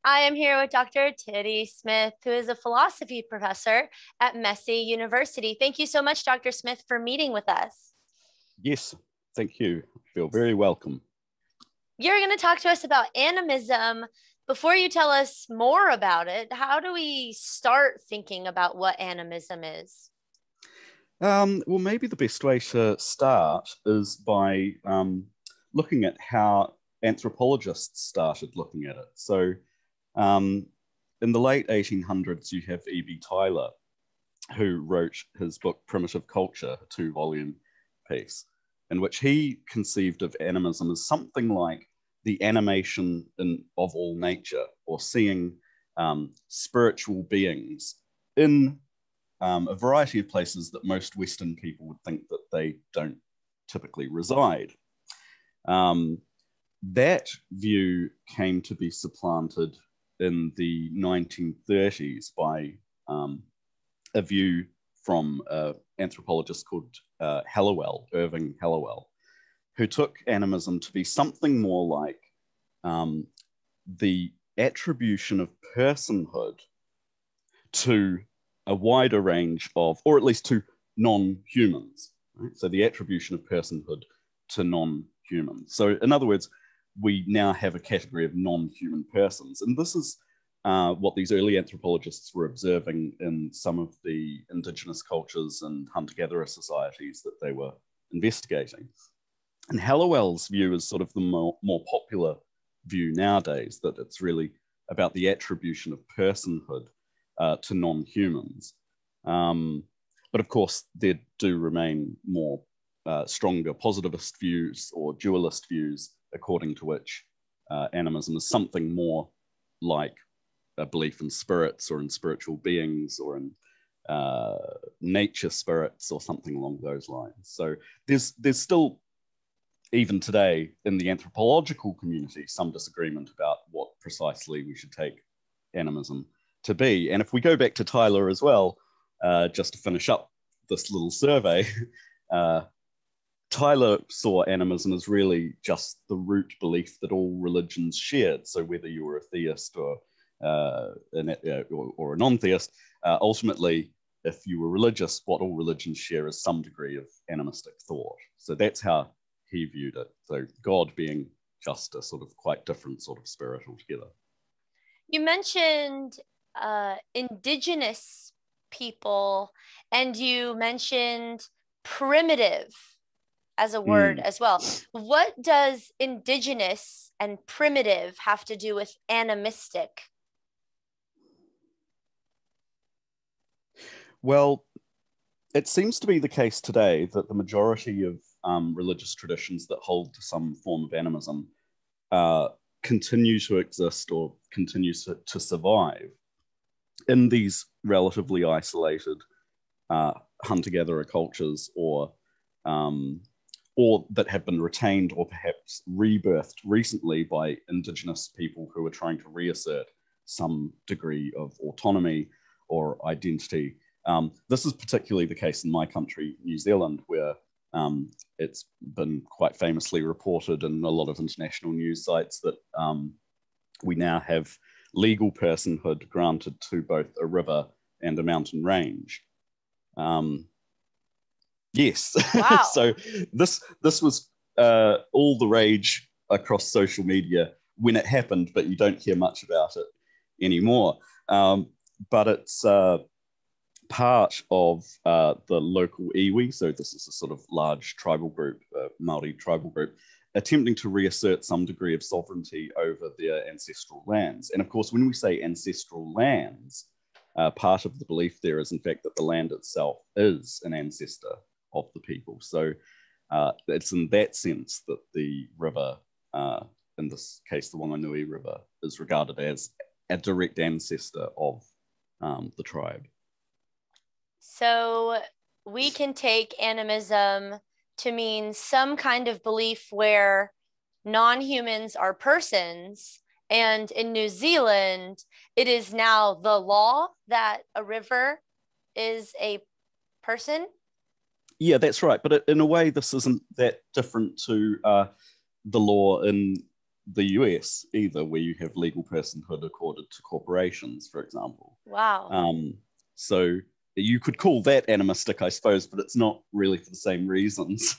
I am here with Dr. Titty Smith, who is a philosophy professor at Massey University. Thank you so much, Dr. Smith, for meeting with us. Yes, thank you. I feel very welcome. You're going to talk to us about animism. Before you tell us more about it, how do we start thinking about what animism is? Well, maybe the best way to start is by looking at how anthropologists started looking at it. So in the late 1800s, you have E.B. Tylor, who wrote his book Primitive Culture, a 2-volume piece, in which he conceived of animism as something like the animation of all nature, or seeing spiritual beings in a variety of places that most Western people would think that they don't typically reside. That view came to be supplanted in the 1930s by a view from an anthropologist called Irving Hallowell, who took animism to be something more like the attribution of personhood to a wider range of, or at least to non-humans. Right? So the attribution of personhood to non-humans. So in other words, we now have a category of non-human persons. And this is what these early anthropologists were observing in some of the indigenous cultures and hunter-gatherer societies that they were investigating. And Hallowell's view is sort of the more popular view nowadays, that it's really about the attribution of personhood to non-humans. But of course, there do remain more stronger positivist views or dualist views, according to which animism is something more like a belief in spirits or in spiritual beings or in nature spirits or something along those lines. So there's still, even today in the anthropological community, some disagreement about what precisely we should take animism to be. And if we go back to Tylor as well, just to finish up this little survey, Tylor saw animism as really just the root belief that all religions shared. So whether you were a theist or a non-theist, ultimately, if you were religious, what all religions share is some degree of animistic thought. So that's how he viewed it. So God being just a sort of quite different sort of spirit altogether. You mentioned indigenous people, and you mentioned primitive as a word as well. What does indigenous and primitive have to do with animistic? Well, it seems to be the case today that the majority of religious traditions that hold to some form of animism continue to exist or continue to survive in these relatively isolated hunter-gatherer cultures, or that have been retained or perhaps rebirthed recently by indigenous people who are trying to reassert some degree of autonomy or identity. This is particularly the case in my country, New Zealand, where it's been quite famously reported in a lot of international news sites that we now have legal personhood granted to both a river and a mountain range. Yes. Wow. So this was all the rage across social media when it happened, but you don't hear much about it anymore. But it's part of the local iwi, so this is a sort of large tribal group, Māori tribal group, attempting to reassert some degree of sovereignty over their ancestral lands. And of course, when we say ancestral lands, part of the belief there is in fact that the land itself is an ancestor of the people. So it's in that sense that the river, in this case the Wanganui River, is regarded as a direct ancestor of the tribe. So we can take animism to mean some kind of belief where non-humans are persons. And in New Zealand, it is now the law that a river is a person. Yeah, that's right. But in a way, this isn't that different to the law in the US either, where you have legal personhood accorded to corporations, for example. Wow. So you could call that animistic, I suppose, but it's not really for the same reasons.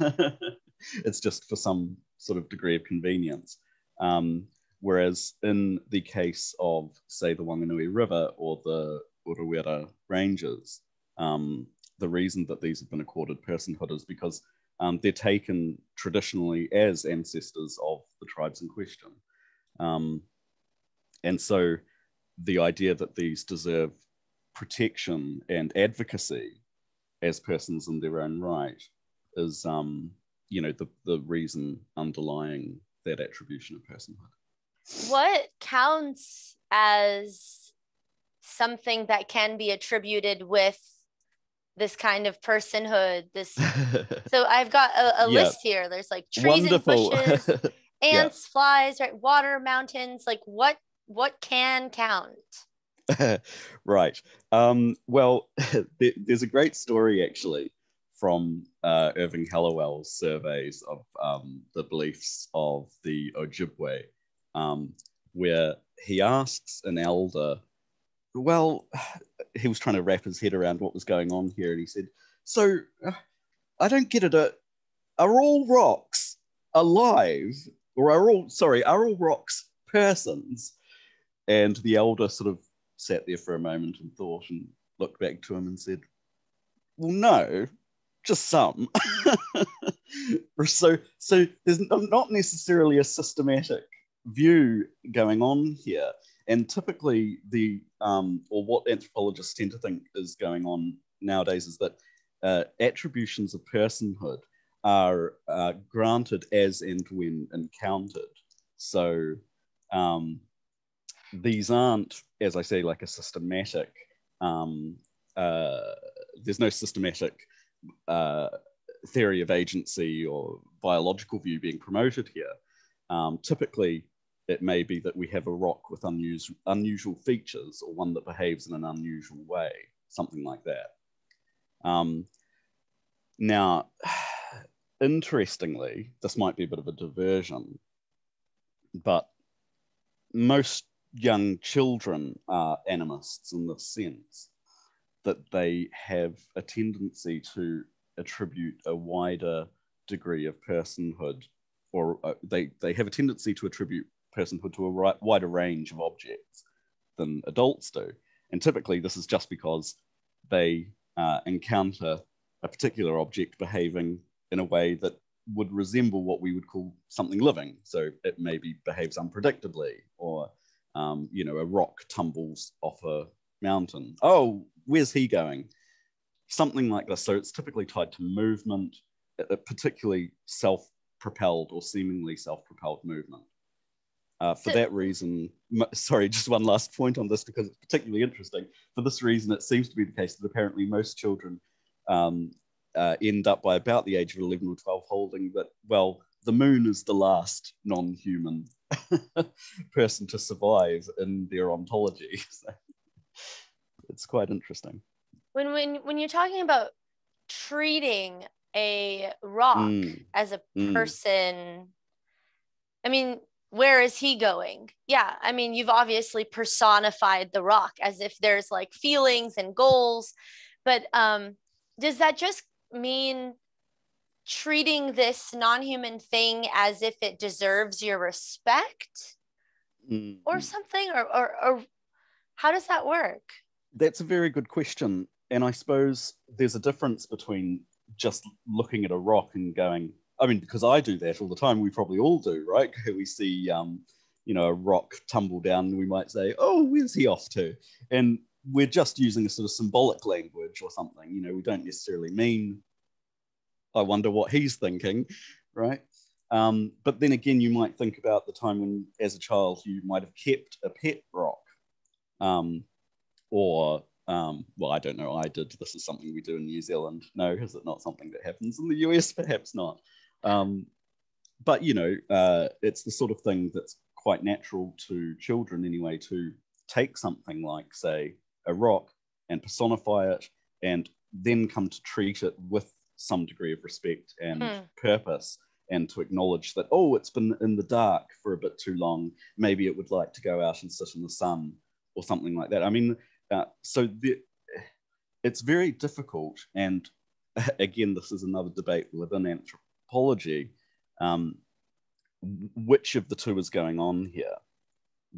It's just for some sort of degree of convenience. Whereas in the case of, say, the Wanganui River or the Urewera Ranges, the reason that these have been accorded personhood is because they're taken traditionally as ancestors of the tribes in question. And so the idea that these deserve protection and advocacy as persons in their own right is, the reason underlying that attribution of personhood. What counts as something that can be attributed with this kind of personhood? So I've got a list here. There's like trees Wonderful. and bushes, ants, Yeah. flies, right? Water, mountains. Like what can count? Right. Well, there's a great story actually from Irving Hallowell's surveys of the beliefs of the Ojibwe, where he asks an elder, well, he was trying to wrap his head around what was going on here, and he said, so I don't get it. Are all rocks alive, or are all rocks persons? And the elder sort of sat there for a moment and thought and looked back to him and said, well, no, just some. so there's not necessarily a systematic view going on here. And typically or what anthropologists tend to think is going on nowadays is that attributions of personhood are granted as and when encountered. So these aren't, as I say, like a systematic, there's no systematic theory of agency or biological view being promoted here. Typically, it may be that we have a rock with unusual features or one that behaves in an unusual way, something like that. Now, interestingly, this might be a bit of a diversion, but most young children are animists in the sense that they have a tendency to attribute a wider degree of personhood, or they have a tendency to attribute personhood to a wider range of objects than adults do. And typically this is just because they encounter a particular object behaving in a way that would resemble what we would call something living. So it maybe behaves unpredictably, or a rock tumbles off a mountain. Oh, where's he going? Something like this. So it's typically tied to movement, particularly self-propelled or seemingly self-propelled movement. For that reason, sorry, just one last point on this because it's particularly interesting. For this reason, it seems to be the case that apparently most children end up by about the age of 11 or 12 holding that, well, the moon is the last non-human person to survive in their ontology. So it's quite interesting. When you're talking about treating a rock as a person, I mean, where is he going? Yeah, I mean, you've obviously personified the rock as if there's like feelings and goals, but does that just mean treating this non-human thing as if it deserves your respect or something, or how does that work? That's a very good question. And I suppose there's a difference between just looking at a rock and going, I mean, because I do that all the time. We probably all do, right? We see, a rock tumble down and we might say, oh, where's he off to? And we're just using a sort of symbolic language or something. We don't necessarily mean, I wonder what he's thinking, right? But then again, you might think about the time when, as a child, you might have kept a pet rock. Well, I don't know, I did. This is something we do in New Zealand. No, is it not something that happens in the US? Perhaps not. But, it's the sort of thing that's quite natural to children anyway, to take something like, say, a rock and personify it and then come to treat it with some degree of respect and purpose and to acknowledge that, oh, it's been in the dark for a bit too long. Maybe it would like to go out and sit in the sun or something like that. I mean, it's very difficult. And again, this is another debate within anthropology. Which of the two is going on here?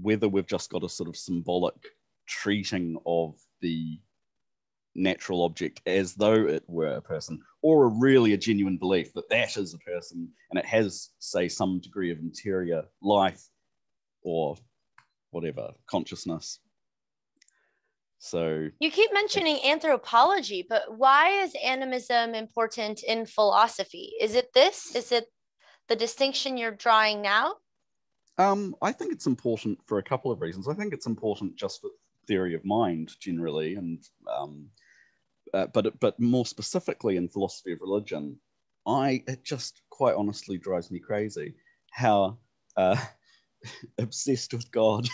Whether we've just got a sort of symbolic treating of the natural object as though it were a person, or a genuine belief that that is a person and it has, say, some degree of interior life or whatever, consciousness. So you keep mentioning anthropology, but why is animism important in philosophy? Is it this? Is it the distinction you're drawing now? I think it's important for a couple of reasons. I think it's important just for theory of mind generally, and but more specifically in philosophy of religion, it just quite honestly drives me crazy how obsessed with God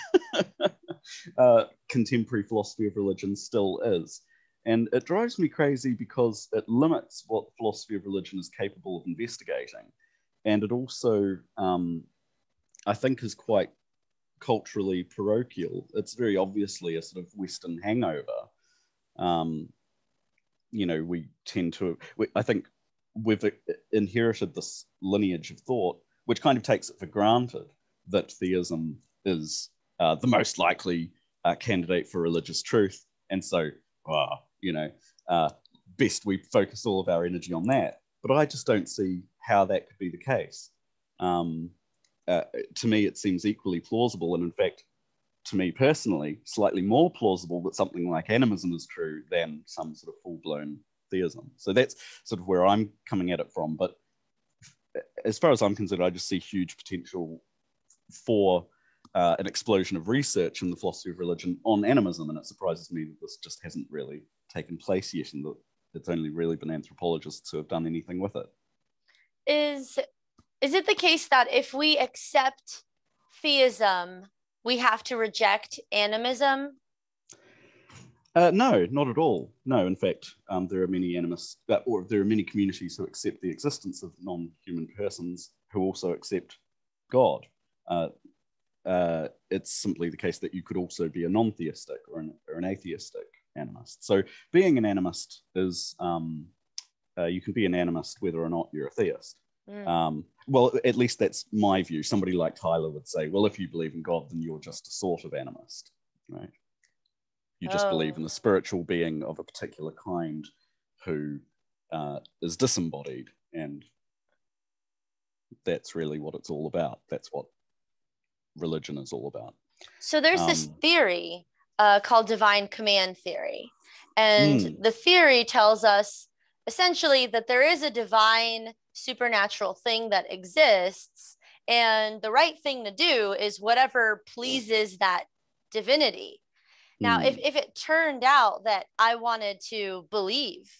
contemporary philosophy of religion still is. And it drives me crazy because it limits what philosophy of religion is capable of investigating. And it also, I think, is quite culturally parochial. It's very obviously a sort of Western hangover. We tend to, I think we've inherited this lineage of thought, which kind of takes it for granted that theism is the most likely candidate for religious truth. And so, best we focus all of our energy on that. But I just don't see how that could be the case. To me, it seems equally plausible, and in fact, to me personally, slightly more plausible that something like animism is true than some sort of full-blown theism. So that's sort of where I'm coming at it from. But as far as I'm concerned, I just see huge potential for an explosion of research in the philosophy of religion on animism, and it surprises me that this just hasn't really taken place yet, and that it's only really been anthropologists who have done anything with it. Is it the case that if we accept theism, we have to reject animism? No, not at all. No, in fact, there are many animists, or there are many communities who accept the existence of non-human persons who also accept God. It's simply the case that you could also be a non-theistic or an atheistic animist. So being an animist is, you can be an animist whether or not you're a theist. Well, at least that's my view. Somebody like Tyler would say, well, if you believe in God, then you're just a sort of animist, right? You just believe in a spiritual being of a particular kind who is disembodied, and that's really what it's all about. That's what religion is all about. So there's this theory called divine command theory. And the theory tells us essentially that there is a divine supernatural thing that exists, and the right thing to do is whatever pleases that divinity. Now, if it turned out that I wanted to believe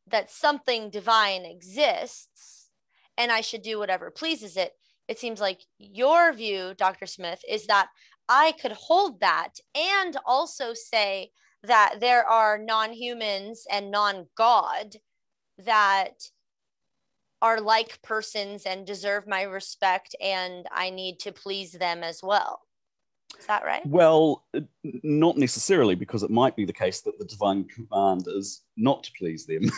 that something divine exists and I should do whatever pleases it, it seems like your view, Dr. Smith, is that I could hold that and also say that there are non-humans and non-God that are like persons and deserve my respect, and I need to please them as well. Is that right? Well, not necessarily, because it might be the case that the divine command is not to please them.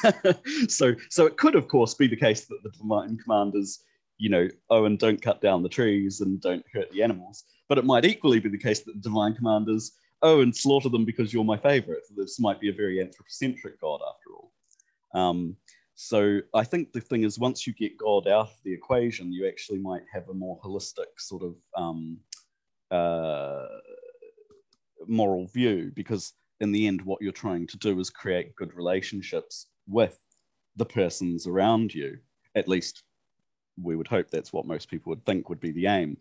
So it could, of course, be the case that the divine command is, oh, and don't cut down the trees and don't hurt the animals. But it might equally be the case that the divine command is, oh, and slaughter them because you're my favorite. This might be a very anthropocentric God after all. So I think the thing is, once you get God out of the equation, you actually might have a more holistic sort of moral view, because in the end, what you're trying to do is create good relationships with the persons around you. At least we would hope that's what most people would think would be the aim.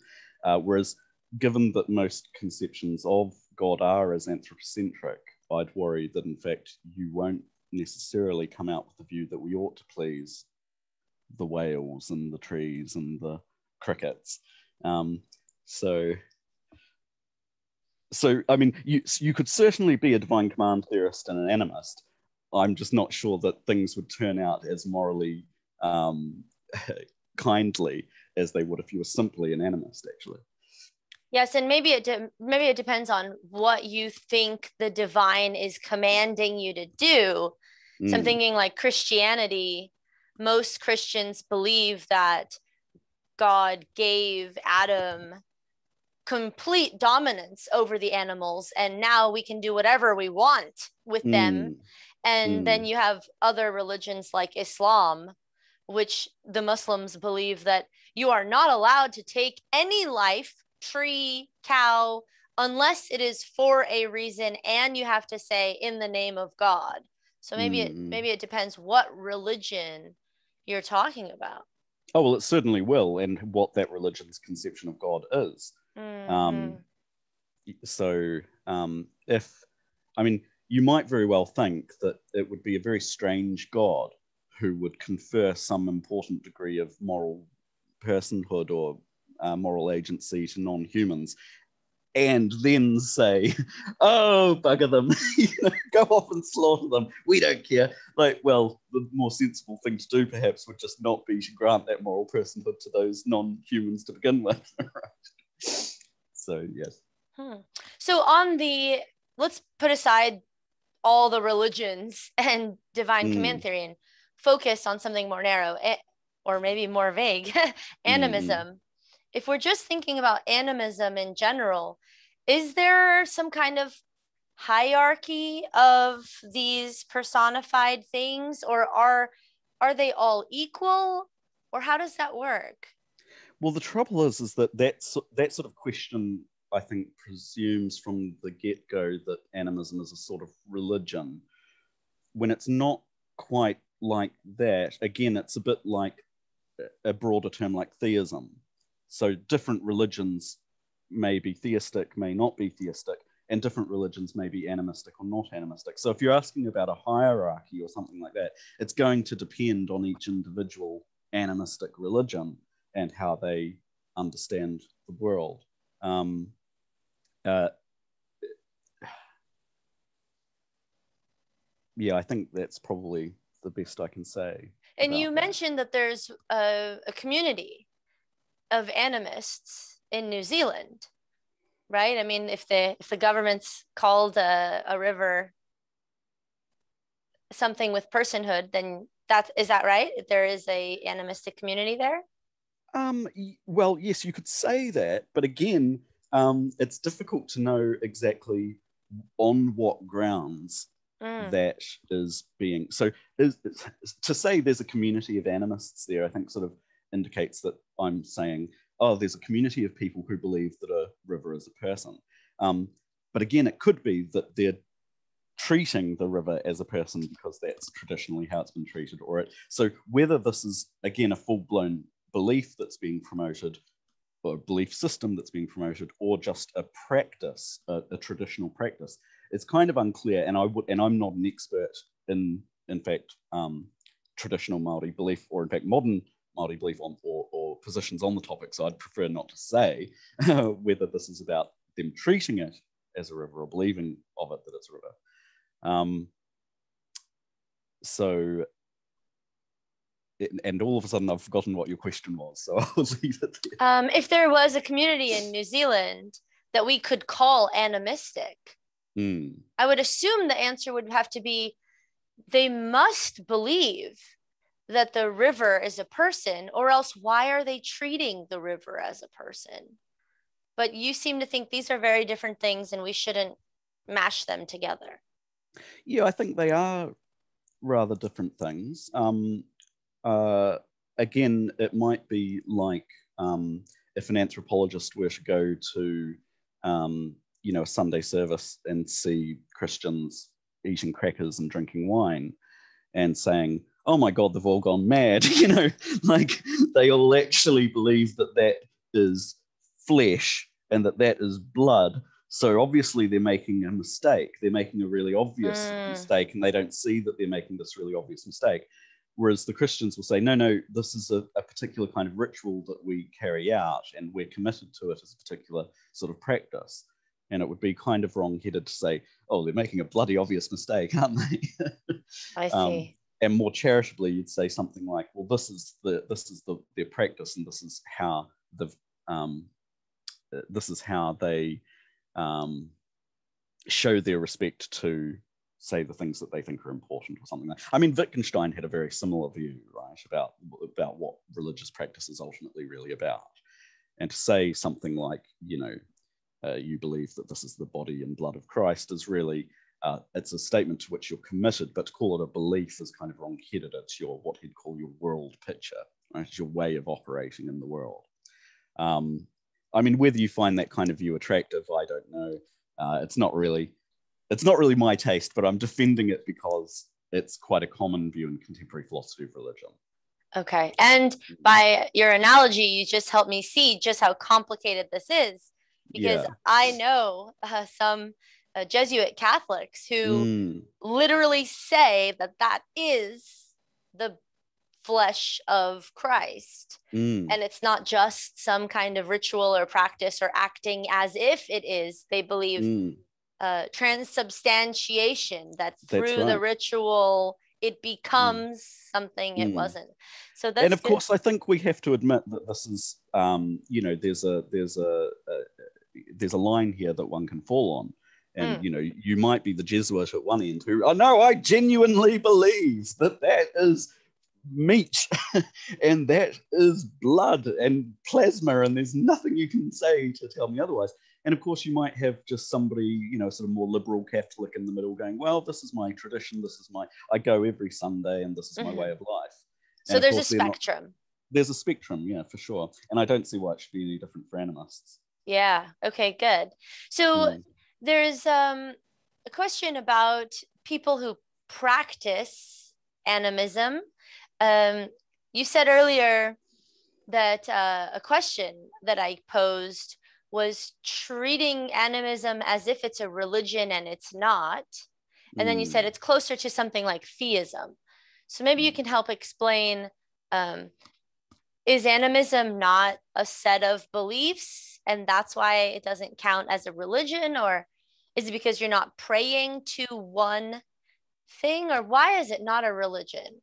Whereas given that most conceptions of God are as anthropocentric, I'd worry that in fact you won't necessarily come out with the view that we ought to please the whales and the trees and the crickets. So I mean, you could certainly be a divine command theorist and an animist. I'm just not sure that things would turn out as morally kindly as they would if you were simply an animist, actually. Yes, and maybe it depends on what you think the divine is commanding you to do. So I'm thinking like Christianity, most Christians believe that God gave Adam complete dominance over the animals, and now we can do whatever we want with them. And then you have other religions like Islam, which the Muslims believe that you are not allowed to take any life, tree, cow, unless it is for a reason, and you have to say in the name of God. So maybe it depends what religion you're talking about. Oh, well, it certainly will, and what that religion's conception of God is. So if, I mean, you might very well think that it would be a very strange God who would confer some important degree of moral personhood or moral agency to non-humans, and then say, oh, bugger them, go off and slaughter them. We don't care. Like, well, the more sensible thing to do perhaps would just not be to grant that moral personhood to those non-humans to begin with. Right? So, yes. So let's put aside all the religions and divine command theory and focus on something more narrow, or maybe more vague, animism. If we're just thinking about animism in general, is there some kind of hierarchy of these personified things, or are they all equal, or how does that work? Well, the trouble is that sort of question, I think, presumes from the get-go that animism is a sort of religion, when it's not quite like that. Again, it's a bit like a broader term like theism. So different religions may be theistic, may not be theistic, and different religions may be animistic or not animistic. So if you're asking about a hierarchy or something like that, it's going to depend on each individual animistic religion and how they understand the world. Yeah, I think that's probably the best I can say. And you mentioned that there's a community of animists in New Zealand, right? I mean, if the government's called a river something with personhood, then is that right? There is a animistic community there? Well, yes, you could say that, but again, it's difficult to know exactly on what grounds that is being. So to say there's a community of animists there, I think sort of indicates that I'm saying, oh, there's a community of people who believe that a river is a person. But again, it could be that they're treating the river as a person because that's traditionally how it's been treated. So whether this is, again, a full-blown belief that's being promoted, or a belief system that's being promoted, or just a practice, a traditional practice, it's kind of unclear. And I'm not an expert in fact, traditional Māori belief, or in fact modern Māori belief or positions on the topic. So I'd prefer not to say whether this is about them treating it as a river or believing of it that it's a river. So, and all of a sudden I've forgotten what your question was, so I'll leave it there. If there was a community in New Zealand that we could call animistic, I would assume the answer would have to be they must believe that the river is a person, or else why are they treating the river as a person? But you seem to think these are very different things and we shouldn't mash them together. Yeah, I think they are rather different things. Again, it might be like if an anthropologist were to go to a Sunday service and see Christians eating crackers and drinking wine and saying, oh my God, they've all gone mad. Like they all actually believe that is flesh and that is blood. So obviously they're making a mistake. They're making a really obvious mistake, and they don't see that they're making this really obvious mistake. Whereas the Christians will say, no, this is a particular kind of ritual that we carry out, and we're committed to it as a particular sort of practice. And it would be kind of wrong-headed to say, oh, they're making a bloody obvious mistake, aren't they? I see. and more charitably, you'd say something like, well, this is their practice, and this is how they show their respect to, say, the things that they think are important, or something like that. I mean, Wittgenstein had a very similar view, right, about what religious practice is ultimately really about. And to say something like, you believe that this is the body and blood of Christ is really, it's a statement to which you're committed, but to call it a belief is kind of wrong-headed. It's what he'd call your world picture, right? It's your way of operating in the world. I mean, whether you find that kind of view attractive, I don't know. It's not really my taste, but I'm defending it because it's quite a common view in contemporary philosophy of religion. Okay. And by your analogy, you just helped me see just how complicated this is, because I know some Jesuit Catholics who literally say that is the flesh of Christ. And it's not just some kind of ritual or practice or acting as if it is. They believe transubstantiation, that through the ritual it becomes something it wasn't. So that's, and of course, I think we have to admit that this is, there's a line here that one can fall on. And, you might be the Jesuit at one end who, oh no, I genuinely believe that is meat and that is blood and plasma, and there's nothing you can say to tell me otherwise. And of course, you might have just somebody, sort of more liberal Catholic in the middle going, well, this is my tradition, I go every Sunday, and this is my way of life. So there's a spectrum. There's a spectrum, yeah, for sure. And I don't see why it should be any different for animists. Yeah, okay, good. So there's a question about people who practice animism. You said earlier that a question that I posed was treating animism as if it's a religion, and it's not. And then you said it's closer to something like theism. So maybe you can help explain, is animism not a set of beliefs, and that's why it doesn't count as a religion? Or is it because you're not praying to one thing? Or why is it not a religion?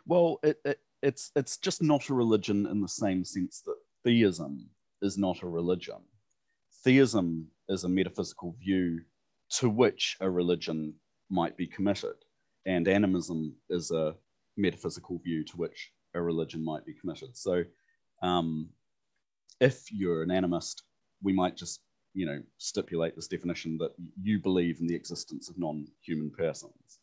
Well, it's just not a religion in the same sense that theism is not a religion. Theism is a metaphysical view to which a religion might be committed, and animism is a metaphysical view to which a religion might be committed. So if you're an animist, we might just, stipulate this definition that you believe in the existence of non-human persons.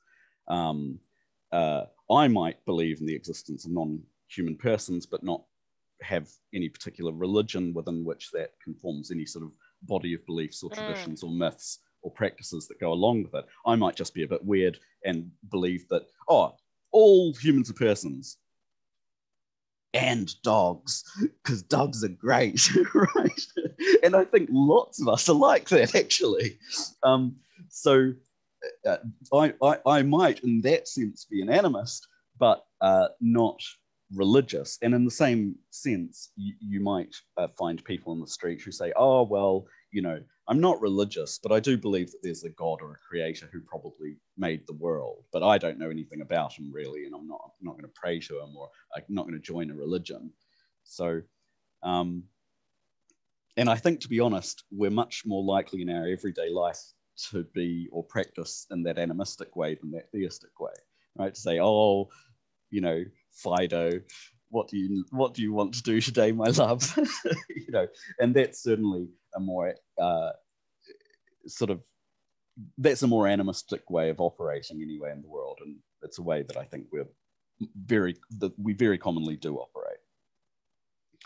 I might believe in the existence of non-human persons, but not have any particular religion within which that conforms any sort of body of beliefs or traditions or myths or practices that go along with it. I might just be a bit weird and believe that, all humans are persons and dogs, because dogs are great, right? And I think lots of us are like that, actually. So I might, in that sense, be an animist, but not religious. And in the same sense, you might find people in the street who say, oh, well, I'm not religious, but I do believe that there's a God or a creator who probably made the world, but I don't know anything about him really, and I'm not going to pray to him, or I'm not going to join a religion. So, and I think, to be honest, we're much more likely in our everyday life to be or practice in that animistic way than that theistic way, right? To say, oh, Fido, what do you want to do today, my love? And that's certainly a more that's a more animistic way of operating anyway in the world, and it's a way that I think we very commonly do operate.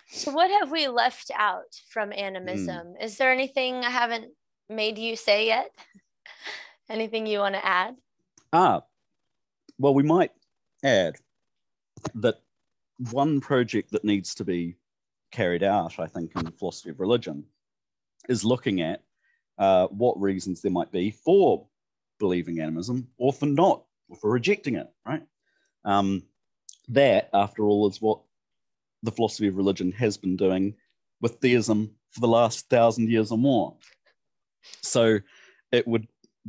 So what have we left out from animism? Is there anything I haven't made you say yet? Anything you want to add? Well, we might add that one project that needs to be carried out, I think, in the philosophy of religion is looking at what reasons there might be for believing animism, or for not, or for rejecting it, right? That, after all, is what the philosophy of religion has been doing with theism for the last 1,000 years or more. So it would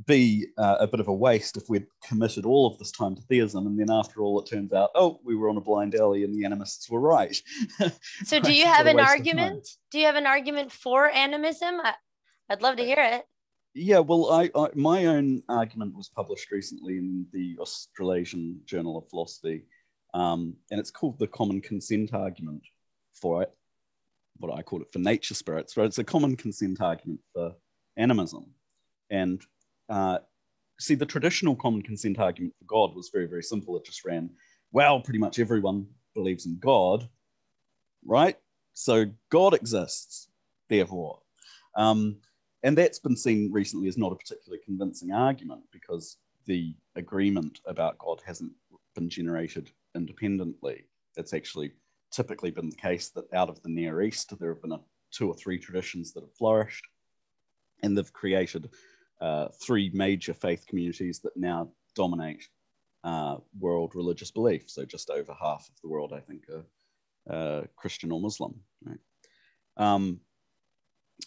be a bit of a waste if we'd committed all of this time to theism, and then after all it turns out, oh, we were on a blind alley and the animists were right. So do Right? you have What a an waste of time. argument? Do you have an argument for animism? I'd love to hear it. Yeah, well, my own argument was published recently in the Australasian Journal of Philosophy, and it's called the common consent argument for it. What I call it for nature spirits, but it's a common consent argument for animism. And see, the traditional common consent argument for God was very, very simple. It just ran, well, pretty much everyone believes in God, right? So God exists, therefore. And that's been seen recently as not a particularly convincing argument because the agreement about God hasn't been generated independently. It's actually typically been the case that out of the Near East, there have been 2 or 3 traditions that have flourished, and they've created 3 major faith communities that now dominate world religious belief. So just over half of the world, I think, are Christian or Muslim. Right?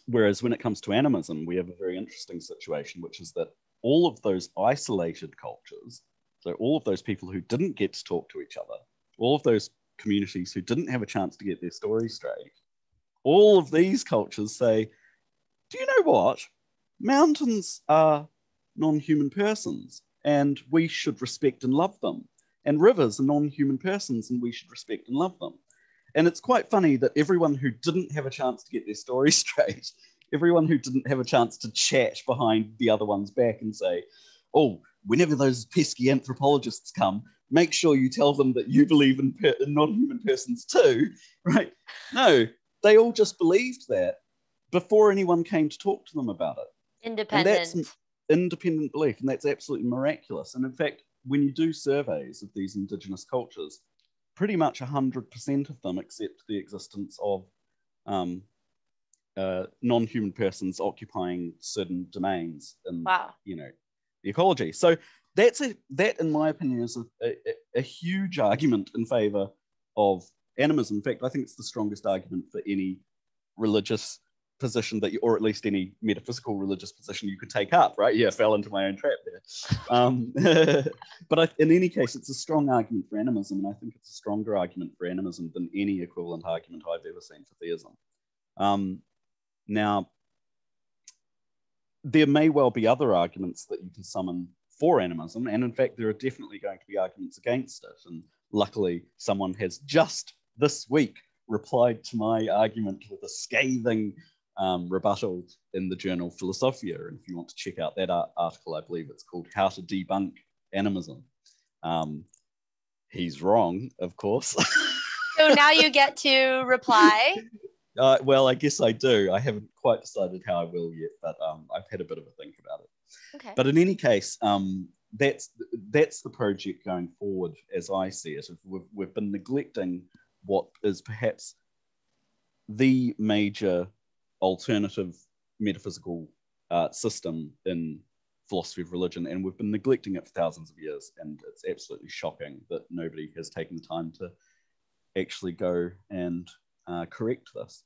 Whereas when it comes to animism, we have a very interesting situation, which is that all of those isolated cultures, so all of those people who didn't get to talk to each other, all of those communities who didn't have a chance to get their story straight, all of these cultures say, do you know what? Mountains are non-human persons and we should respect and love them. And rivers are non-human persons and we should respect and love them. And it's quite funny that everyone who didn't have a chance to get their story straight, everyone who didn't have a chance to chat behind the other one's back and say, oh, whenever those pesky anthropologists come, make sure you tell them that you believe in non-human persons too, right? No, they all just believed that before anyone came to talk to them about it. And that's independent belief, and that's absolutely miraculous. And in fact, when you do surveys of these indigenous cultures, pretty much 100% of them accept the existence of non-human persons occupying certain domains in the ecology. So that, in my opinion, is a huge argument in favor of animism. In fact, I think it's the strongest argument for any religious position that you, or at least any metaphysical religious position you could take up, right? Yeah, I fell into my own trap there. But in any case, it's a strong argument for animism, and I think it's a stronger argument for animism than any equivalent argument I've ever seen for theism. Now, there may well be other arguments that you can summon for animism, and in fact, there are definitely going to be arguments against it. And luckily, someone has just this week replied to my argument with a scathing rebuttal in the journal Philosophia. And if you want to check out that article, I believe it's called How to Debunk Animism. He's wrong, of course. So now you get to reply. Well, I guess I do. I haven't quite decided how I will yet, but I've had a bit of a think about it. Okay. But in any case, that's the project going forward as I see it. We've been neglecting what is perhaps the major alternative metaphysical system in philosophy of religion, and we've been neglecting it for thousands of years, and it's absolutely shocking that nobody has taken the time to actually go and correct this.